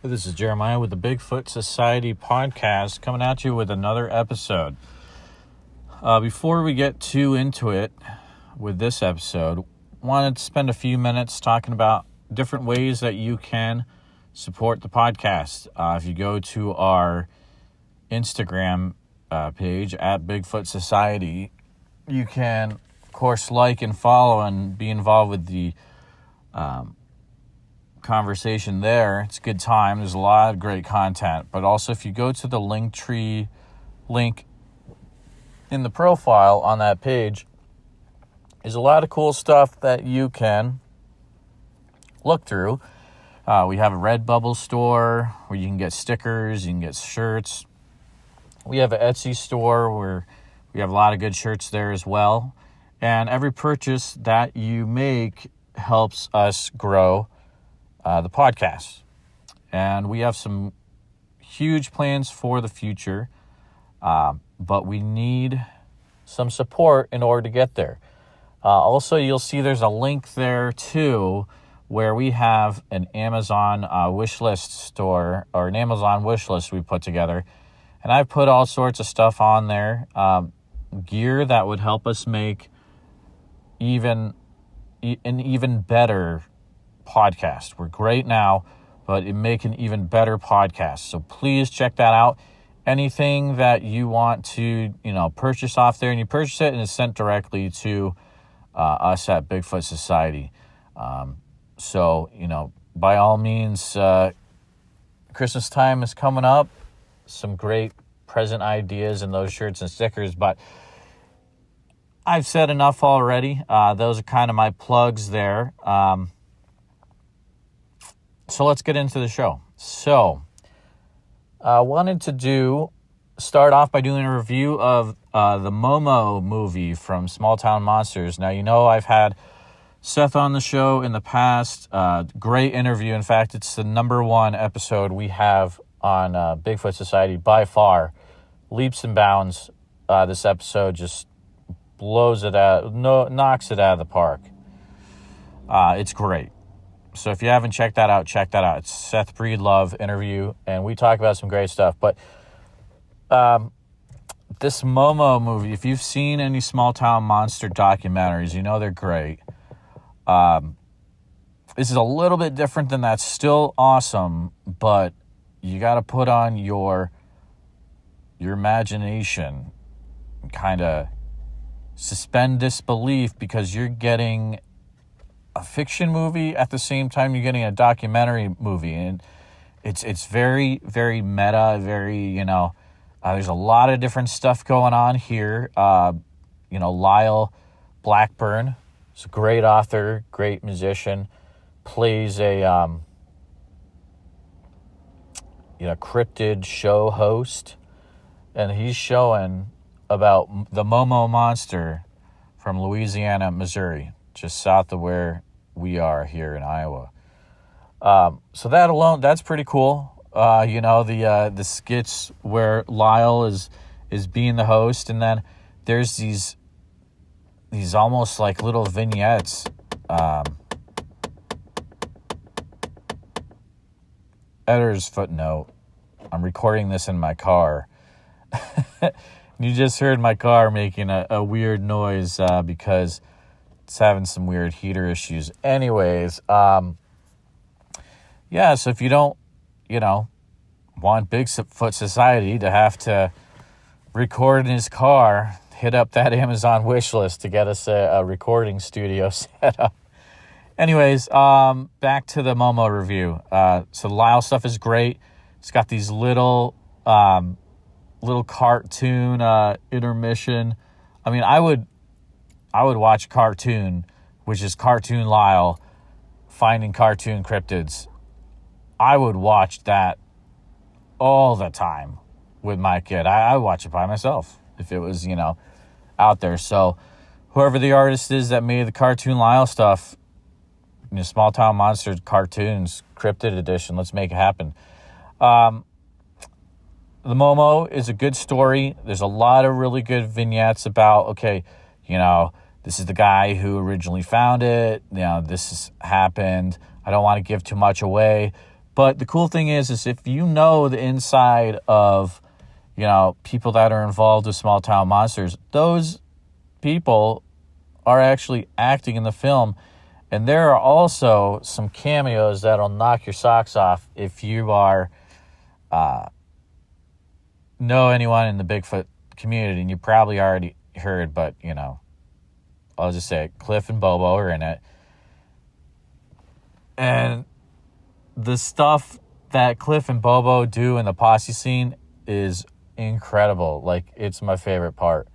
This is Jeremiah with the Bigfoot Society podcast coming at you with another episode. Before we get too into it with this episode, wanted to spend a few minutes talking about different ways that you can support the podcast. If you go to our Instagram page at Bigfoot Society, you can, of course, like and follow and be involved with the conversation there. It's a good time. There's a lot of great content. But also, if you go to the Linktree link in the profile on that page, there's a lot of cool stuff that you can look through. We have a Redbubble store where you can get stickers, you can get shirts. We have an Etsy store where we have a lot of good shirts there as well. And every purchase that you make helps us grow the podcast. And we have some huge plans for the future, but we need some support in order to get there. Also, you'll see there's a link there too where we have an Amazon wish list store, or an Amazon wish list we put together. And I've put all sorts of stuff on there, gear that would help us make an even better podcast. We're great now, but it make an even better podcast. So please check that out. Anything that you want to, purchase off there, and you purchase it and it's sent directly to us at Bigfoot Society. So, by all means, Christmas time is coming up. Some great present ideas in those shirts and stickers, but I've said enough already. Those are kind of my plugs there. So let's get into the show. So, wanted to start off by doing a review of the MOMO movie from Small Town Monsters. Now, I've had Seth on the show in the past. Great interview. In fact, it's the number one episode we have on Bigfoot Society by far. Leaps and bounds. This episode just knocks it out of the park. It's great. So if you haven't checked that out, check that out. It's Seth Breedlove interview, and we talk about some great stuff. But this MOMO movie, if you've seen any small town monster documentaries, they're great. This is a little bit different than that. Still awesome, but you got to put on your imagination, kind of suspend disbelief, because you're getting a fiction movie at the same time you're getting a documentary movie, and it's very, very meta, very, there's a lot of different stuff going on here. Lyle Blackburn is a great author, great musician, plays a cryptid show host, and he's showing about the MOMO monster from Louisiana, Missouri, just south of where we are here in Iowa. So that alone, that's pretty cool. The skits where Lyle is being the host, and then there's these almost like little vignettes. Editor's footnote. I'm recording this in my car. You just heard my car making a weird noise because it's having some weird heater issues. Anyways, so if you don't, want Bigfoot Society to have to record in his car, hit up that Amazon wish list to get us a recording studio set up. Anyways, back to the MOMO review. So the Lyle stuff is great. It's got these little cartoon intermission. I mean, I would watch cartoon, which is Cartoon Lyle finding cartoon cryptids. I would watch that all the time with my kid. I watch it by myself if it was, out there. So whoever the artist is that made the Cartoon Lyle stuff, Small Town Monsters Cartoons Cryptid Edition, let's make it happen. The MOMO is a good story. There's a lot of really good vignettes about, this is the guy who originally found it. This has happened. I don't want to give too much away, But the cool thing is if you know the inside of, people that are involved with small town monsters, those people are actually acting in the film. And there are also some cameos that'll knock your socks off if you are know anyone in the Bigfoot community, and you probably already heard, but, I'll just say it. Cliff and Bobo are in it. And the stuff that Cliff and Bobo do in the posse scene is incredible. Like, it's my favorite part.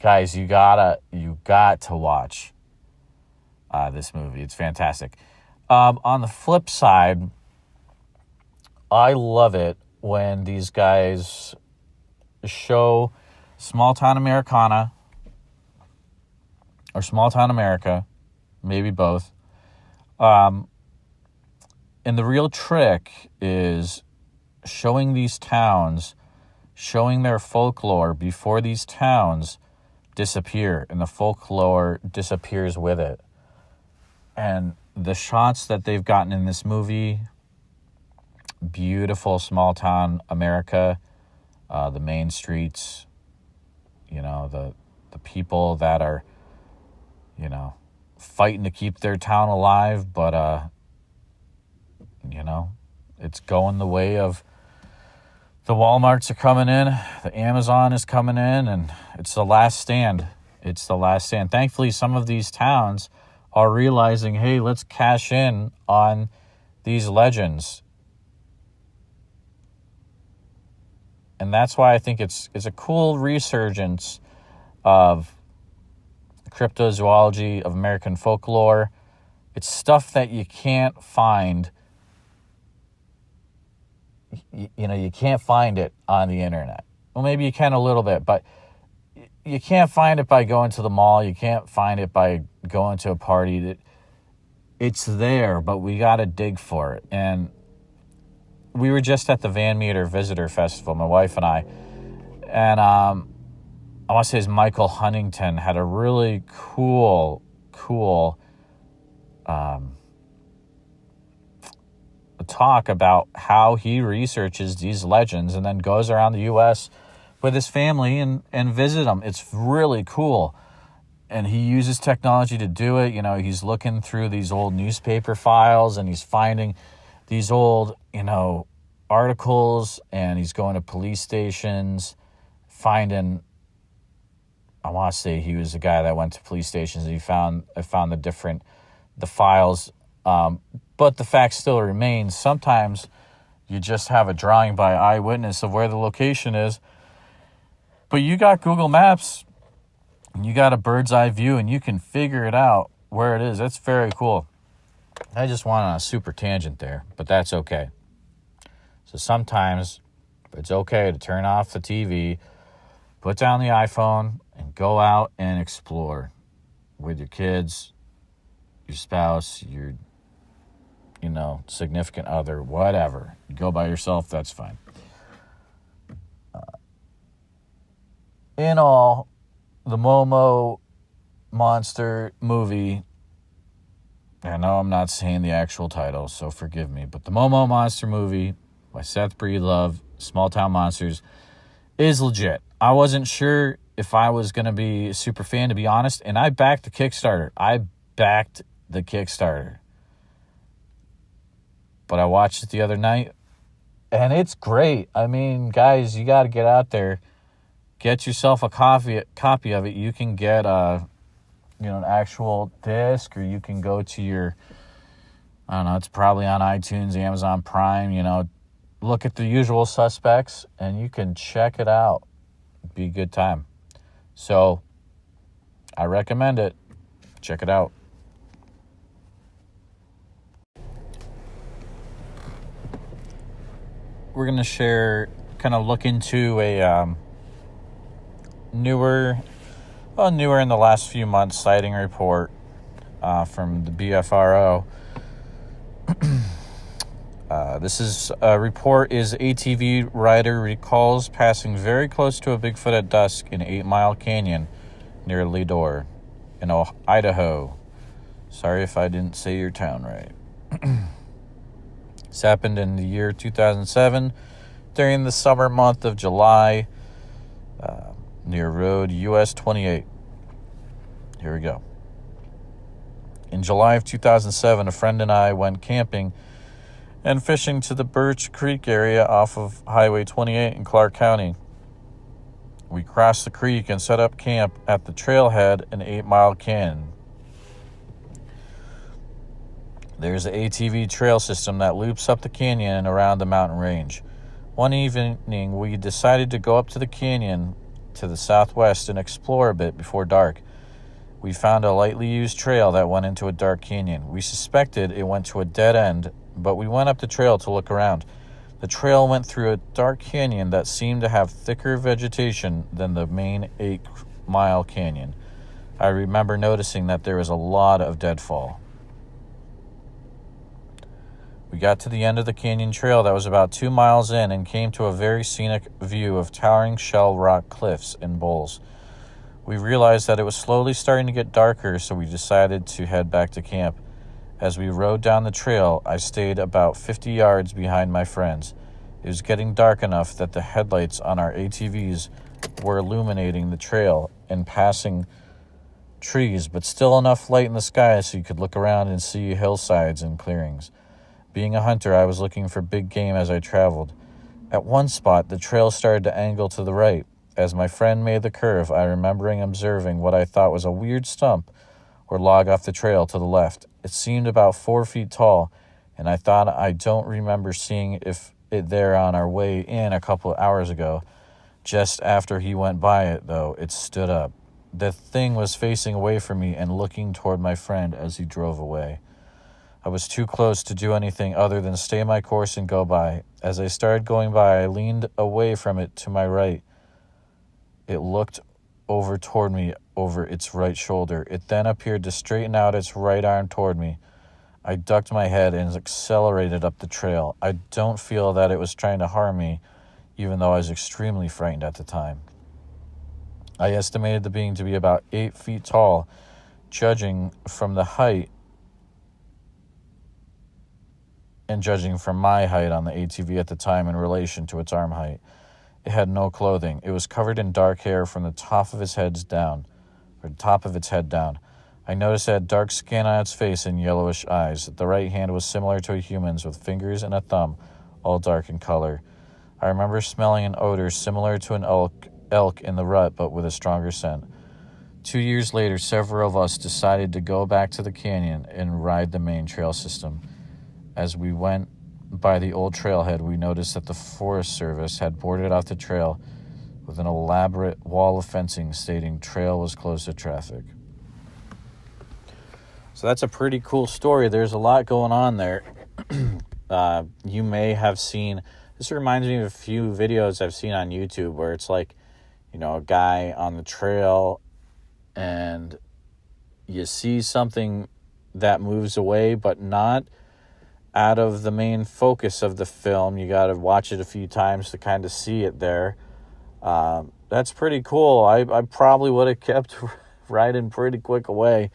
Guys, you got to watch this movie. It's fantastic. On the flip side, I love it when these guys show small town Americana or small town America, maybe both. And the real trick is showing these towns, showing their folklore before these towns disappear, and the folklore disappears with it. And the shots that they've gotten in this movie, beautiful small town America, the main streets, the people that are, fighting to keep their town alive, but, it's going the way of the Walmarts are coming in, the Amazon is coming in, and it's the last stand. It's the last stand. Thankfully, some of these towns are realizing, hey, let's cash in on these legends. And that's why I think it's a cool resurgence of cryptozoology, of American folklore. It's stuff that you can't find. You can't find it on the internet. Well, maybe you can a little bit, but you can't find it by going to the mall. You can't find it by going to a party. It's there, but we got to dig for it. And we were just at the Van Meter Visitor Festival, my wife and I. And I want to say it's Michael Huntington had a really cool talk about how he researches these legends and then goes around the U.S. with his family and visit them. It's really cool. And he uses technology to do it. He's looking through these old newspaper files and he's finding these old, articles, and he's going to police stations, finding, I want to say he was the guy that went to police stations and I found the files. But the fact still remains, sometimes you just have a drawing by eyewitness of where the location is. But you got Google Maps, and you got a bird's eye view, and you can figure it out where it is. That's very cool. I just went on a super tangent there, but that's okay. So sometimes it's okay to turn off the TV, put down the iPhone, and go out and explore with your kids, your spouse, your significant other, whatever. You go by yourself, that's fine. In all, the MOMO monster movie, I know I'm not saying the actual title, so forgive me, but the MOMO monster movie by Seth Breedlove, Small Town Monsters, is legit. I wasn't sure if I was going to be a super fan, to be honest, and I backed the Kickstarter. But I watched it the other night, and it's great. I mean, guys, you got to get out there. Get yourself a copy of it. You can get an actual disc, or you can go to your, I don't know, it's probably on iTunes, Amazon Prime, look at the usual suspects, and you can check it out. It'd be a good time. So, I recommend it. Check it out. We're going to look into a newer in the last few months sighting report from the BFRO. This report is ATV rider recalls passing very close to a Bigfoot at dusk in 8 Mile Canyon near Leadore in Idaho. Sorry if I didn't say your town right. This happened in the year 2007 during the summer month of July near road US 28. Here we go. In July of 2007, a friend and I went camping and fishing to the Birch Creek area off of Highway 28 in Clark County. We crossed the creek and set up camp at the trailhead in 8 Mile Canyon. There's an ATV trail system that loops up the canyon and around the mountain range. One evening, we decided to go up to the canyon to the southwest and explore a bit before dark. We found a lightly used trail that went into a dark canyon. We suspected it went to a dead end, but we went up the trail to look around. The trail went through a dark canyon that seemed to have thicker vegetation than the main 8 Mile Canyon. I remember noticing that there was a lot of deadfall. We got to the end of the canyon trail that was about 2 miles in and came to a very scenic view of towering shell rock cliffs and bowls. We realized that it was slowly starting to get darker, so we decided to head back to camp. As we rode down the trail, I stayed about 50 yards behind my friends. It was getting dark enough that the headlights on our ATVs were illuminating the trail and passing trees, but still enough light in the sky so you could look around and see hillsides and clearings. Being a hunter, I was looking for big game as I traveled. At one spot, the trail started to angle to the right. As my friend made the curve, I remembering observing what I thought was a weird stump or log off the trail to the left. It seemed about 4 feet tall, and I thought I don't remember seeing it there on our way in a couple of hours ago. Just after he went by it, though, it stood up. The thing was facing away from me and looking toward my friend as he drove away. I was too close to do anything other than stay my course and go by. As I started going by, I leaned away from it to my right. It looked over toward me over its right shoulder. It then appeared to straighten out its right arm toward me. I ducked my head and accelerated up the trail. I don't feel that it was trying to harm me, even though I was extremely frightened at the time. I estimated the being to be about 8 feet tall, judging from the height and judging from my height on the ATV at the time in relation to its arm height. It had no clothing. It was covered in dark hair from the top of its head down. I noticed it had dark skin on its face and yellowish eyes. The right hand was similar to a human's, with fingers and a thumb, all dark in color. I remember smelling an odor similar to an elk in the rut, but with a stronger scent. 2 years later, several of us decided to go back to the canyon and ride the main trail system. As we went by the old trailhead, we noticed that the Forest Service had boarded off the trail with an elaborate wall of fencing stating trail was closed to traffic. So that's a pretty cool story. There's a lot going on there. You may have seen, this reminds me of a few videos I've seen on YouTube where it's like, a guy on the trail and you see something that moves away, but not out of the main focus of the film. You got to watch it a few times to kind of see it there. That's pretty cool. I probably would have kept riding pretty quick away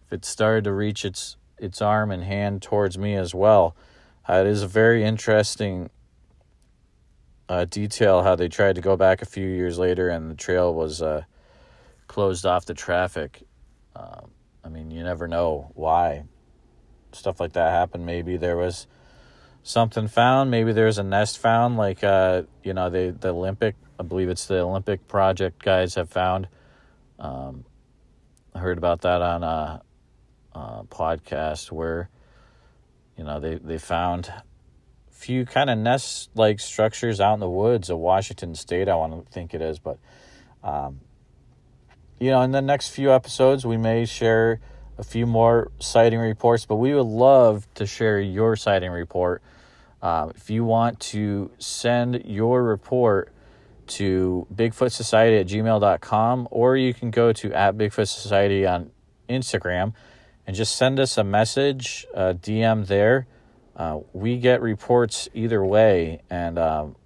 if it started to reach its arm and hand towards me as well. It is a very interesting detail how they tried to go back a few years later and the trail was closed off to traffic. You never know why stuff like that happened. Maybe there was something found. Maybe there's a nest found, like the Olympic, I believe it's the Olympic Project guys have found. I heard about that on a podcast where they found a few kind of nest like structures out in the woods of Washington State, I want to think it is. But in the next few episodes we may share a few more sighting reports, but we would love to share your sighting report. If you want to send your report to BigfootSociety@gmail.com, or you can go to @BigfootSociety on Instagram and just send us a message, DM there. We get reports either way, and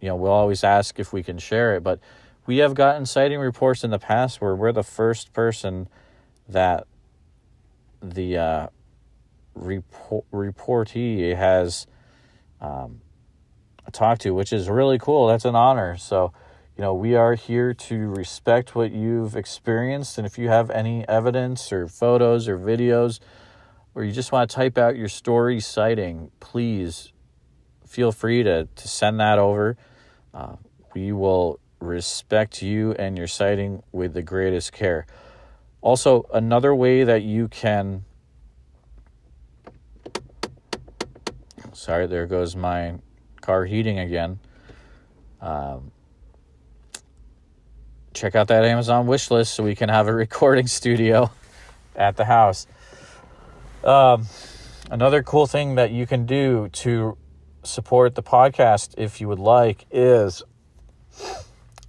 we'll always ask if we can share it. But we have gotten sighting reports in the past where we're the first person that the reportee has talk to, which is really cool. That's an honor. So, we are here to respect what you've experienced. And if you have any evidence or photos or videos, or you just want to type out your story sighting, please feel free to send that over. We will respect you and your sighting with the greatest care. Also, another way that you can... Sorry, there goes my car heating again. Check out that Amazon wish list so we can have a recording studio at the house. Another cool thing that you can do to support the podcast, if you would like, is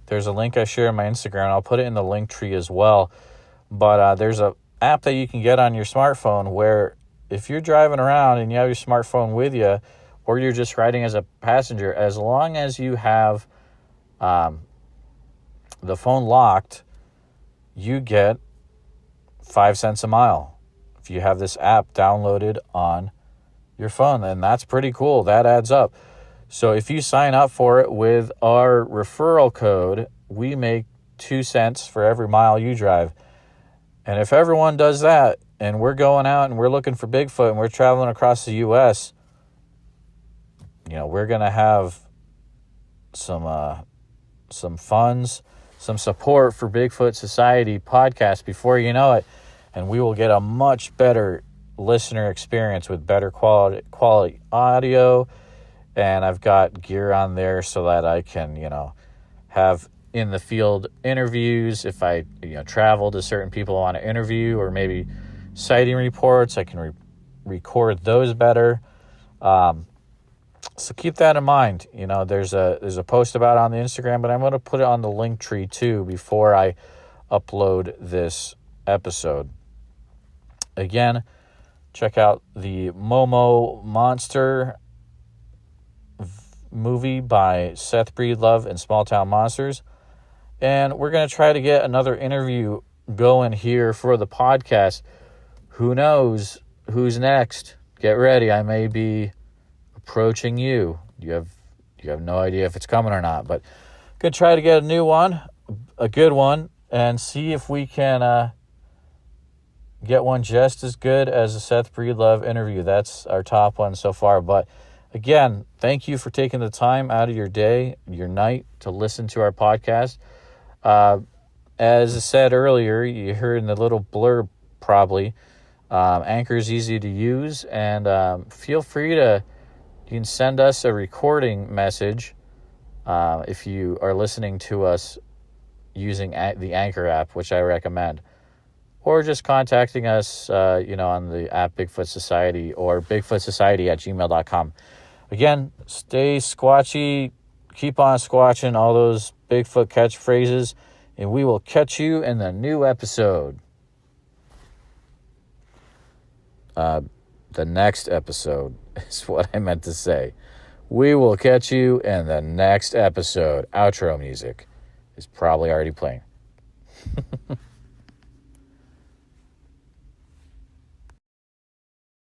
there's a link I share on my Instagram. I'll put it in the link tree as well. But there's a app that you can get on your smartphone where if you're driving around and you have your smartphone with you, or you're just riding as a passenger, as long as you have the phone locked, you get 5 cents a mile if you have this app downloaded on your phone. And that's pretty cool. That adds up. So if you sign up for it with our referral code, we make 2 cents for every mile you drive. And if everyone does that, and we're going out and we're looking for Bigfoot and we're traveling across the U.S., we're going to have some funds, some support for Bigfoot Society podcast before you know it. And we will get a much better listener experience with better quality audio. And I've got gear on there so that I can, have in the field interviews. If I, travel to certain people I want to interview, or maybe sighting reports, I can record those better. So keep that in mind. There's a post about it on the Instagram, but I'm going to put it on the link tree too before I upload this episode. Again, check out the MOMO Monster movie by Seth Breedlove and Small Town Monsters. And we're going to try to get another interview going here for the podcast. Who knows who's next? Get ready. I may be approaching you. You have no idea if it's coming or not, but going to try to get a new one, a good one, and see if we can get one just as good as the Seth Breedlove interview. That's our top one so far. But again, thank you for taking the time out of your day, your night, to listen to our podcast. As I said earlier, you heard in the little blurb probably, Anchor is easy to use, and feel free to, you can send us a recording message if you are listening to us using the Anchor app, which I recommend, or just contacting us, on the app Bigfoot Society or BigfootSociety@gmail.com. Again, stay squatchy, keep on squatching all those Bigfoot catchphrases, and we will catch you in the new episode. The next episode is what I meant to say. We will catch you in the next episode. Outro music is probably already playing.